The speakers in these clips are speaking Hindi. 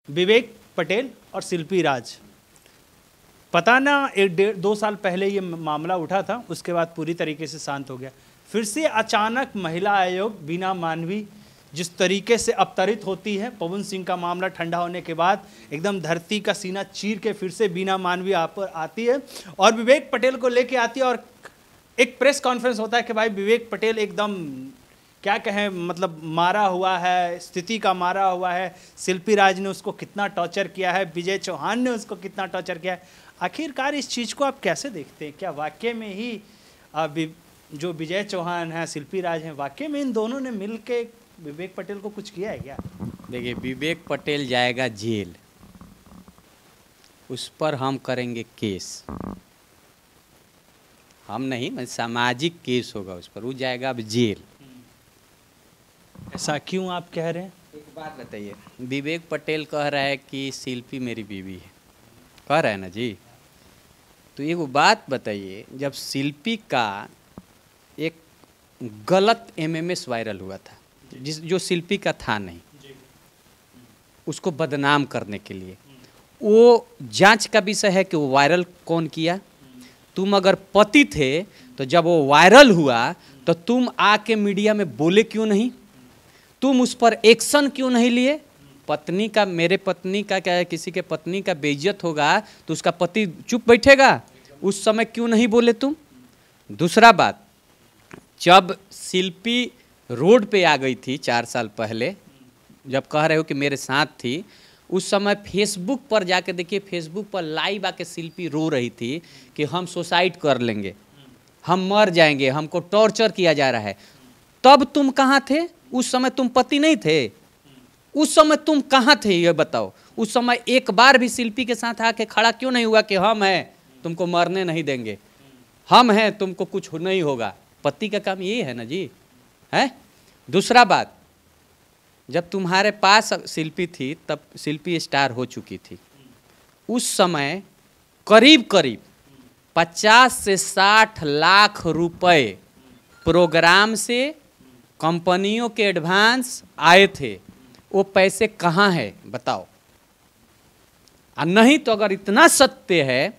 विवेक पटेल और शिल्पी राज, पता ना 1-2 साल पहले ये मामला उठा था, उसके बाद पूरी तरीके से शांत हो गया। फिर से अचानक महिला आयोग बीना मानवी जिस तरीके से अवतरित होती है, पवन सिंह का मामला ठंडा होने के बाद एकदम धरती का सीना चीर के फिर से बीना मानवी आप पर आती है और विवेक पटेल को लेके आती है। और एक प्रेस कॉन्फ्रेंस होता है कि भाई विवेक पटेल एकदम क्या कहें, मतलब मारा हुआ है, स्थिति का मारा हुआ है, शिल्पी राज ने उसको कितना टॉर्चर किया है, विजय चौहान ने उसको कितना टॉर्चर किया है। आखिरकार इस चीज़ को आप कैसे देखते हैं? क्या वाकई में ही जो विजय चौहान है, शिल्पी राज हैं, वाकई में इन दोनों ने मिल के विवेक पटेल को कुछ किया है क्या? देखिए, विवेक पटेल जाएगा जेल, उस पर हम करेंगे केस। हम नहीं, मतलब सामाजिक केस होगा उस पर, वो जाएगा अब जेल। ऐसा क्यों आप कह रहे हैं? एक बात बताइए, विवेक पटेल कह रहा है कि शिल्पी मेरी बीवी है, कह रहा है ना जी। तो एक बात बताइए, जब शिल्पी का एक गलत एमएमएस वायरल हुआ था, जो शिल्पी का था नहीं, उसको बदनाम करने के लिए, वो जांच का विषय है कि वो वायरल कौन किया। तुम अगर पति थे तो जब वो वायरल हुआ तो तुम आके मीडिया में बोले क्यों नहीं? तुम उस पर एक्शन क्यों नहीं लिए? पत्नी का, मेरे पत्नी का क्या है, किसी के पत्नी का बेइज्जत होगा तो उसका पति चुप बैठेगा? उस समय क्यों नहीं बोले तुम? दूसरा बात, जब शिल्पी रोड पे आ गई थी 4 साल पहले, जब कह रहे हो कि मेरे साथ थी, उस समय फेसबुक पर जाके देखिए, फेसबुक पर लाइव आके शिल्पी रो रही थी कि हम सुसाइड कर लेंगे, हम मर जाएंगे, हमको टॉर्चर किया जा रहा है। तब तुम कहाँ थे? उस समय तुम पति नहीं थे। उस समय तुम कहाँ थे ये बताओ? उस समय एक बार भी शिल्पी के साथ आके खड़ा क्यों नहीं हुआ कि हम हैं, तुमको मरने नहीं देंगे, हम हैं, तुमको कुछ नहीं होगा? पति का काम यही है ना जी, है? दूसरा बात, जब तुम्हारे पास शिल्पी थी तब शिल्पी स्टार हो चुकी थी। उस समय करीब करीब 50 से 60 लाख रुपए प्रोग्राम से कंपनियों के एडवांस आए थे। वो पैसे कहाँ है बताओ? और नहीं तो अगर इतना सत्य है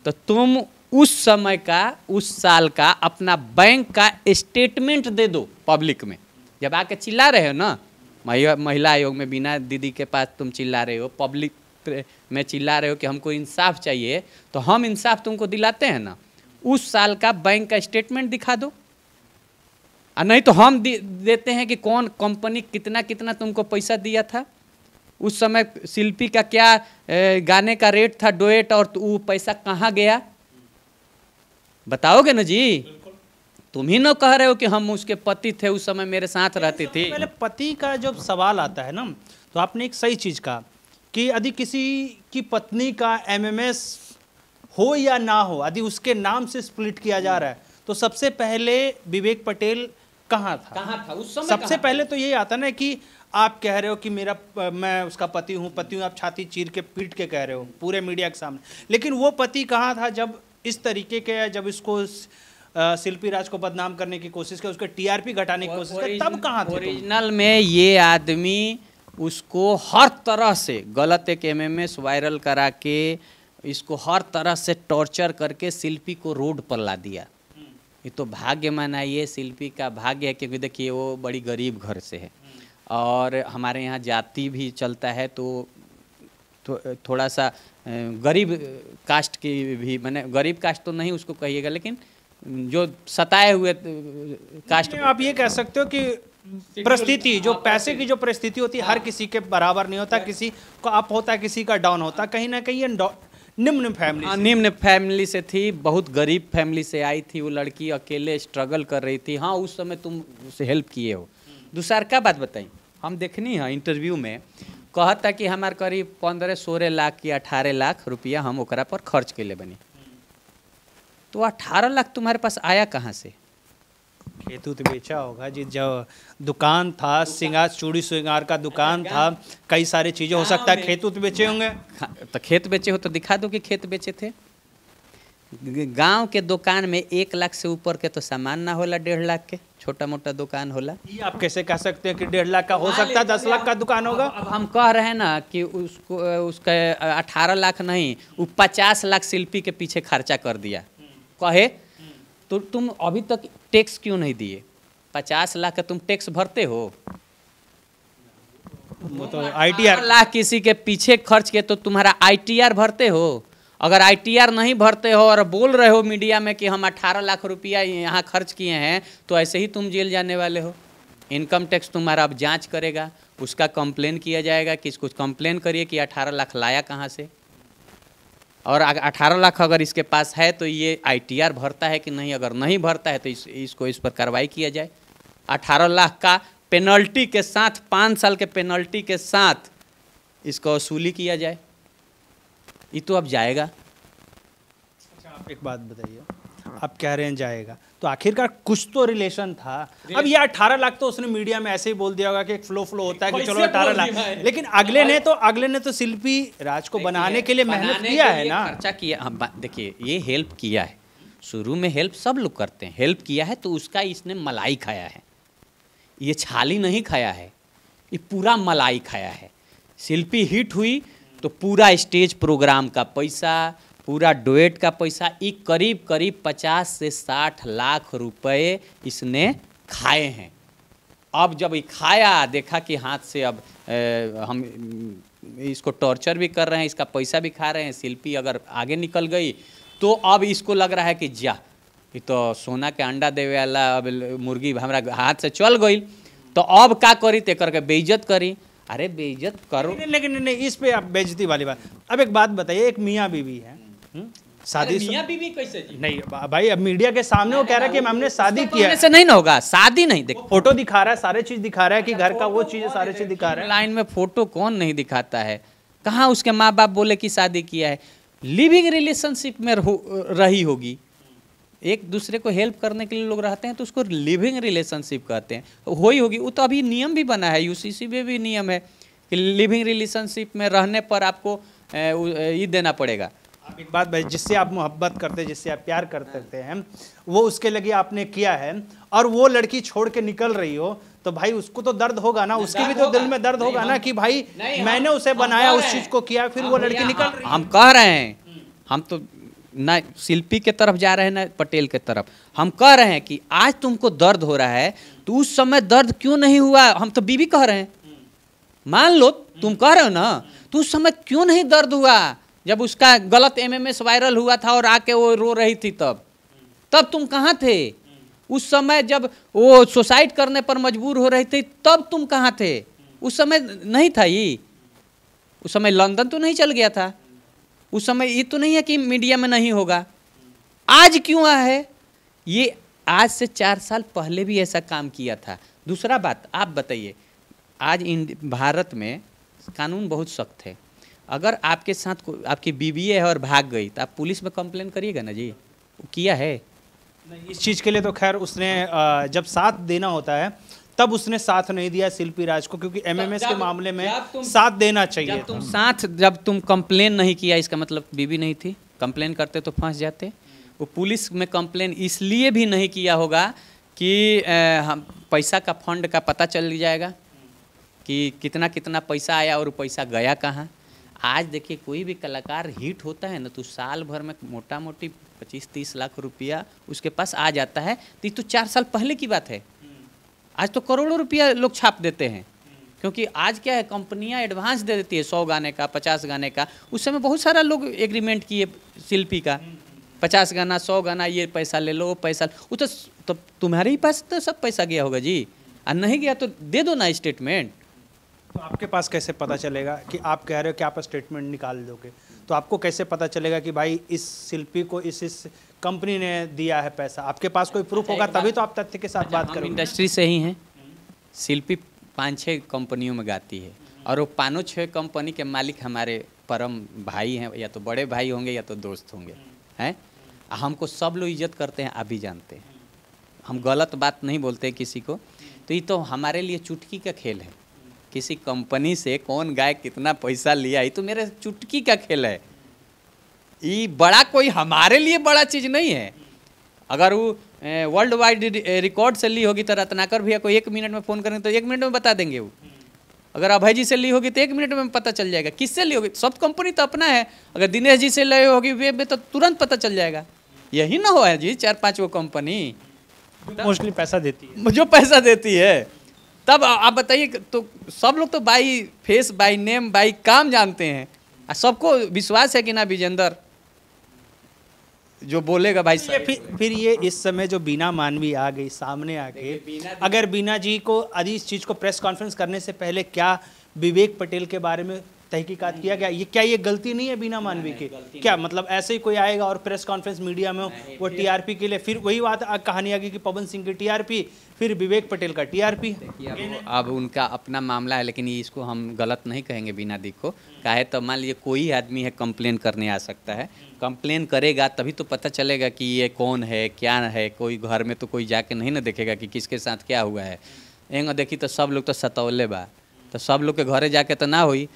तो तुम उस समय का, उस साल का अपना बैंक का स्टेटमेंट दे दो पब्लिक में। जब आके चिल्ला रहे हो ना महिला आयोग में, बिना दीदी के पास तुम चिल्ला रहे हो, पब्लिक में चिल्ला रहे हो कि हमको इंसाफ चाहिए, तो हम इंसाफ तुमको दिलाते हैं ना। उस साल का बैंक का स्टेटमेंट दिखा दो, और नहीं तो हम देते हैं कि कौन कंपनी कितना कितना तुमको पैसा दिया था। उस समय शिल्पी का क्या गाने का रेट था, डुएट, और वो पैसा कहाँ गया बताओगे ना जी? तुम ही ना कह रहे हो कि हम उसके पति थे, उस समय मेरे साथ रहती थी। पहले पति का जब सवाल आता है ना, तो आपने एक सही चीज कहा कि यदि किसी की पत्नी का एमएमएस हो या ना हो, यदि उसके नाम से स्प्लिट किया जा रहा है, तो सबसे पहले विवेक पटेल कहाँ था उस समय? सबसे पहले तो यही आता ना कि आप कह रहे हो कि मैं उसका पति हूँ, आप छाती चीर के पीट के कह रहे हो पूरे मीडिया के सामने, लेकिन वो पति कहाँ था जब इस तरीके के, जब इसको शिल्पी राज को बदनाम करने की कोशिश की, उसके टीआरपी घटाने की कोशिश की, तब कहाँ थे? ओरिजिनल में ये आदमी उसको हर तरह से गलत एक एमएमएस वायरल करा के, इसको हर तरह से टॉर्चर करके शिल्पी को रोड पर ला दिया। ये तो भाग्य मनाइए, शिल्पी का भाग्य है, क्योंकि देखिए वो बड़ी गरीब घर से है और हमारे यहाँ जाति भी चलता है, तो थोड़ा सा गरीब कास्ट की भी, मैंने गरीब कास्ट तो नहीं उसको कहिएगा, लेकिन जो सताए हुए कास्ट, आप ये कह सकते हो कि परिस्थिति, जो पैसे की जो परिस्थिति होती है, हर किसी के बराबर नहीं होता, किसी का अप होता है, किसी का डाउन होता है। कहीं ना कहीं निम्न फैमिली से थी, बहुत गरीब फैमिली से आई थी वो लड़की, अकेले स्ट्रगल कर रही थी। हाँ, उस समय तुम उसे हेल्प किए हो। दूसरा क्या बात बताई, हम देखनी है इंटरव्यू में कहता कि हमारे करीब 15-16 लाख या 18 लाख रुपया हम ओकरा पर खर्च के लिए बनी। तो 18 लाख तुम्हारे पास आया कहाँ से? खेत उत बेचा होगा जी, जो दुकान था, श्रृंगार चूड़ी श्रृंगार का दुकान था, कई सारी चीजें, हो सकता है खेत उत बेचे होंगे। तो खेत बेचे हो तो दिखा दो कि खेत बेचे थे। गांव के दुकान में 1 लाख से ऊपर के तो सामान ना होला, 1.5 लाख के छोटा मोटा दुकान होला। ये आप कैसे कह सकते हैं कि 1.5 लाख का हो सकता है, 10 लाख का दुकान होगा? अब हम कह रहे हैं ना कि उसको उसका 18 लाख नहीं, वो 50 लाख शिल्पी के पीछे खर्चा कर दिया कहे, तो तुम अभी तक टैक्स क्यों नहीं दिए? 50 लाख का तुम टैक्स भरते हो? वो तो ITR लाख किसी के पीछे खर्च के तो तुम्हारा ITR भरते हो? अगर ITR नहीं भरते हो और बोल रहे हो मीडिया में कि हम 18 लाख रुपया यहाँ खर्च किए हैं, तो ऐसे ही तुम जेल जाने वाले हो। इनकम टैक्स तुम्हारा अब जांच करेगा, उसका कंप्लेन किया जाएगा कि इसको कंप्लेन करिए कि 18 लाख लाया कहाँ से, और 18 लाख अगर इसके पास है तो ये ITR भरता है कि नहीं, अगर नहीं भरता है तो इसको इस पर कार्रवाई किया जाए। 18 लाख का पेनल्टी के साथ, 5 साल के पेनल्टी के साथ इसको वसूली किया जाए। ये तो अब जाएगा। अच्छा, आप एक बात बताइए, आप कह रहे हैं जाएगा, तो आखिरकार कुछ तो रिलेशन था। अब ये 18 लाख तो उसने मीडिया में ऐसे ही बोल दिया होगा कि एक फ्लो होता है कि चलो 18 लाख, लेकिन अगले ने तो शिल्पी राज को बनाने के लिए मेहनत किया है ना, खर्चा किया। देखिए, ये हेल्प किया है, शुरू में हेल्प सब लोग करते हैं, हेल्प किया है तो उसका इसने मलाई खाया है, ये छाली नहीं खाया है, ये पूरा मलाई खाया है। शिल्पी हिट हुई तो पूरा स्टेज प्रोग्राम का पैसा, पूरा डुएट का पैसा, ये करीब करीब 50 से 60 लाख रुपए इसने खाए हैं। अब जब ये खाया, देखा कि हाथ से अब हम इसको टॉर्चर भी कर रहे हैं, इसका पैसा भी खा रहे हैं, शिल्पी अगर आगे निकल गई तो अब इसको लग रहा है कि जा, ये तो सोना के अंडा देवे वाला अब मुर्गी हमारा हाथ से चल गई, तो अब का करी, ते करके बेइज्जत करी। अरे बेइज्जत करो, लेकिन नहीं, इस पे आप बेइज्जती वाली बात। अब एक बात बताइए, एक मियाँ बीवी है, शादी, मियाँ बीवी कैसे जी? नहीं भाई, अब मीडिया के सामने वो कह रहा है कि हमने शादी किया से नहीं ना होगा, शादी नहीं। देख, फोटो दिखा रहा है, सारे चीज दिखा रहा है कि घर का वो चीज, सारे चीज दिखा रहा है। लाइन में फोटो कौन नहीं दिखाता है? कहाँ उसके माँ बाप बोले कि शादी किया है? लिविंग रिलेशनशिप में रही होगी, एक दूसरे को हेल्प करने के लिए लोग रहते हैं तो उसको लिविंग रिलेशनशिप कहते हैं, हो ही होगी। वो तो अभी नियम भी बना है, UCC में भी नियम है कि लिविंग रिलेशनशिप में रहने पर आपको ये देना पड़ेगा। आप एक बात भाई, जिससे आप मोहब्बत करते हैं, जिससे आप प्यार करते हैं, वो उसके लगे आपने किया है, और वो लड़की छोड़ के निकल रही हो, तो भाई उसको तो दर्द होगा ना, उसके भी तो दिल में दर्द होगा ना कि भाई मैंने उसे बनाया, उस चीज को किया, फिर वो लड़की निकल रही है। हम कह रहे हैं, हम तो ना शिल्पी के तरफ जा रहे हैं ना पटेल के तरफ, हम कह रहे हैं कि आज तुमको दर्द हो रहा है तो उस समय दर्द क्यों नहीं हुआ? हम तो बीवी कह रहे हैं, मान लो तुम कह रहे हो ना, तो उस समय क्यों नहीं दर्द हुआ जब उसका गलत MMS वायरल हुआ था और आके वो रो रही थी? तब तुम कहाँ थे? उस समय जब वो सुसाइड करने पर मजबूर हो रही थी, तब तुम कहाँ थे? उस समय नहीं था ये, उस समय लंदन तो नहीं चल गया था, उस समय ये तो नहीं है कि मीडिया में नहीं होगा। आज क्यों आया है? ये आज से 4 साल पहले भी ऐसा काम किया था। दूसरा बात, आप बताइए, आज भारत में कानून बहुत सख्त है। अगर आपके साथ आपकी बीवी है और भाग गई तो आप पुलिस में कंप्लेन करिएगा ना जी? वो किया है नहीं, इस चीज़ के लिए तो खैर उसने जब साथ देना होता है तब उसने साथ नहीं दिया शिल्पी राज को, क्योंकि MMS के मामले में साथ देना चाहिए। जब तुम कंप्लेन नहीं किया, इसका मतलब बीवी नहीं थी, कंप्लेन करते तो फंस जाते। वो पुलिस में कंप्लेन इसलिए भी नहीं किया होगा कि हम पैसा का फंड का पता चल जाएगा कि कितना कितना पैसा आया और पैसा गया कहाँ। आज देखिए, कोई भी कलाकार हिट होता है ना तो साल भर में मोटा मोटी 25-30 लाख रुपया उसके पास आ जाता है। तो ये तो 4 साल पहले की बात है, आज तो करोड़ों रुपया लोग छाप देते हैं, क्योंकि आज क्या है, कंपनियां एडवांस दे देती है 100 गाने का, 50 गाने का। उस समय बहुत सारा लोग एग्रीमेंट किए शिल्पी का, 50 गाना 100 गाना, ये पैसा ले लो, वो पैसा, वो तो तुम्हारे ही पास तो सब पैसा गया होगा जी, और नहीं गया तो दे दो ना स्टेटमेंट। तो आपके पास कैसे पता चलेगा कि आप कह रहे हो कि आप स्टेटमेंट निकाल दोगे, तो आपको कैसे पता चलेगा कि भाई इस शिल्पी को इस कंपनी ने दिया है पैसा? आपके पास कोई प्रूफ होगा तभी तो आप तथ्य के साथ बात करोगे। इंडस्ट्री से ही हैं, शिल्पी 5-6 कंपनियों में गाती है, और वो 5-6 कंपनी के मालिक हमारे परम भाई हैं, या तो बड़े भाई होंगे या तो दोस्त होंगे, हैं। हमको सब लोग इज्जत करते हैं, आप भी जानते हैं, हम गलत बात नहीं बोलते किसी को। तो ये तो हमारे लिए चुटकी का खेल है, किसी कंपनी से कौन गाय कितना पैसा लिया, ये तो मेरे चुटकी का खेल है। ये बड़ा कोई हमारे लिए बड़ा चीज़ नहीं है। अगर वो वर्ल्ड वाइड रिकॉर्ड से ली होगी तो रत्नाकर भैया को 1 मिनट में फ़ोन करेंगे तो 1 मिनट में बता देंगे वो। अगर अभय जी से ली होगी तो 1 मिनट में पता चल जाएगा। किससे ली होगी? सब कंपनी तो अपना है। अगर दिनेश जी से ली होगी वेब में तो तुरंत पता चल जाएगा। यही ना हो है जी 4-5 वो कंपनी मोस्टली पैसा देती है, जो पैसा देती है। तब आप बताइए, तो सब लोग तो by face by name by काम जानते हैं। सबको विश्वास है कि ना विजेंद्र जो बोलेगा भाई फिर ये इस समय जो बीना मानवी आ गई सामने आके, अगर बीना जी को यदि इस चीज़ को प्रेस कॉन्फ्रेंस करने से पहले क्या विवेक पटेल के बारे में तहकीकात किया गया? क्या ये गलती नहीं है बीना मानवी की? क्या मतलब ऐसे ही कोई आएगा और प्रेस कॉन्फ्रेंस मीडिया में वो टीआरपी के लिए, फिर वही बात कहानी आ गई कि पवन सिंह की टीआरपी, फिर विवेक पटेल का टीआरपी। अब उनका अपना मामला है, लेकिन इसको हम गलत नहीं कहेंगे बीना दी को। काहे तो मान लीजिए कोई आदमी है कंप्लेन करने आ सकता है, कंप्लेन करेगा तभी तो पता चलेगा कि ये कौन है क्या है। कोई घर में तो कोई जाके नहीं ना देखेगा कि किसके साथ क्या हुआ है। एंग देखी तो सब लोग तो सतौले बा, तो सब लोग के घरे जाके तो ना होई।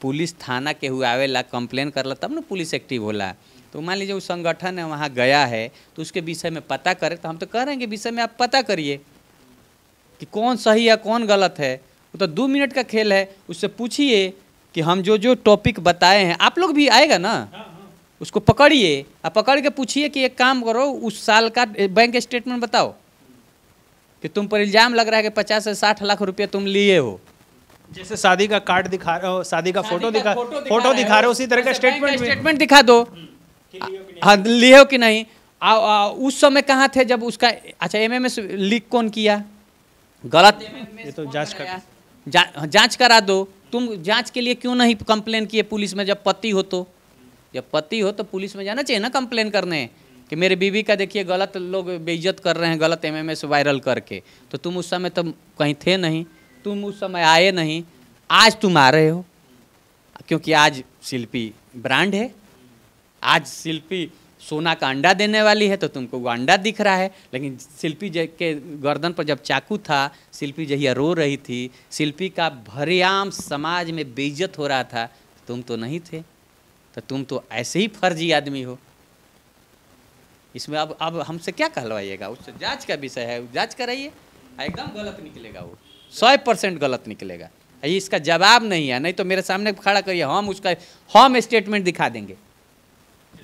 पुलिस थाना के हुआ आवेला कंप्लेन करला तब ना पुलिस एक्टिव होला। तो मान लीजिए उस संगठन है वहाँ गया है तो उसके विषय में पता करे, तो हम तो कह रहे हैं कि विषय में आप पता करिए कि कौन सही है कौन गलत है। वो तो 2 मिनट का खेल है। उससे पूछिए कि हम जो जो टॉपिक बताए हैं, आप लोग भी आएगा ना, उसको पकड़िए। आप पकड़ के पूछिए कि एक काम करो, उस साल का बैंक स्टेटमेंट बताओ कि तुम पर इल्ज़ाम लग रहा है कि 50 से 60 लाख रुपये तुम लिए हो। जैसे शादी का कार्ड दिखा रहे हो, शादी का फोटो दिखा रहे हो, उसी तरह का स्टेटमेंट दिखा दो। हाँ, लिए हो कि नहीं। उस समय कहाँ थे जब उसका, अच्छा एमएमएस लीक कौन किया? गलत ये तो जांच करा दो। तुम जांच के लिए क्यों नहीं कंप्लेन किए पुलिस में? जब पति हो तो, जब पति हो तो पुलिस में जाना चाहिए ना कंप्लेन करने कि मेरे बीवी का देखिए गलत लोग बेइज्जत कर रहे हैं, गलत एमएमएस वायरल करके। तो तुम उस समय तो कहीं थे नहीं, तुम उस समय आए नहीं। आज तुम आ रहे हो क्योंकि आज शिल्पी ब्रांड है। आज शिल्पी सोना का अंडा देने वाली है तो तुमको वो अंडा दिख रहा है। लेकिन शिल्पी के गर्दन पर जब चाकू था, शिल्पी जहिया रो रही थी, शिल्पी का भरेआम समाज में बेइज्जत हो रहा था, तुम तो नहीं थे। तो तुम तो ऐसे ही फर्जी आदमी हो। इसमें अब हमसे क्या कहलवाइएगा? उससे जांच का विषय है, जांच कराइए। एकदम गलत निकलेगा, वो 100% गलत निकलेगा। इसका जवाब नहीं है, नहीं तो मेरे सामने खड़ा करिए, हम स्टेटमेंट दिखा देंगे।